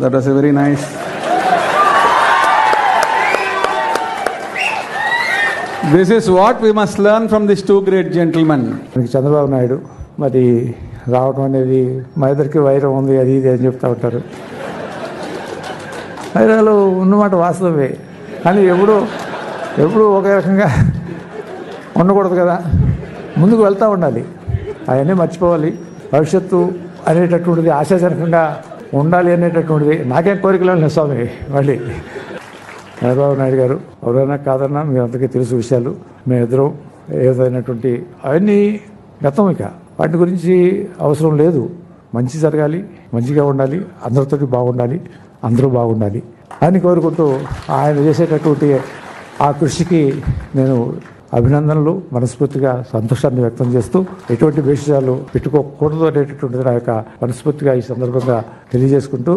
That was a very nice. This is what we must learn from these two great gentlemen. Chandrababu Naidu మరి రావడం అనేది మా ఇద్దరికి వైరం ఉంది అది ఇది అని చెప్తూ ఉంటారు. వైరాలు ఉన్నమాట వాస్తవమే, కానీ ఎప్పుడు ఒకే రకంగా ఉండకూడదు కదా, ముందుకు వెళ్తూ ఉండాలి, అవన్నీ మర్చిపోవాలి. భవిష్యత్తు అనేటటువంటిది ఆశాజనకంగా ఉండాలి అనేటటువంటిది నాకేం కోరికలు లేదు స్వామి. మళ్ళీ చంద్రబాబు నాయుడు గారు ఎవరైనా కాదన్నా మీ అందరికీ తెలుసు విషయాలు. మేమిద్దరం ఏదైనటువంటి అవన్నీ గతం, ఇక వాటి గురించి అవసరం లేదు. మంచి జరగాలి, మంచిగా ఉండాలి, అందరితోటి బాగుండాలి, అందరూ బాగుండాలి అని కోరుకుంటూ ఆయన చేసేటటువంటి ఆ కృషికి నేను అభినందనలు, మనస్ఫూర్తిగా సంతోషాన్ని వ్యక్తం చేస్తూ ఎటువంటి విషయాలు పెట్టుకోకూడదు అనేటటువంటిది నా యొక్క మనస్ఫూర్తిగా ఈ సందర్భంగా తెలియజేసుకుంటూ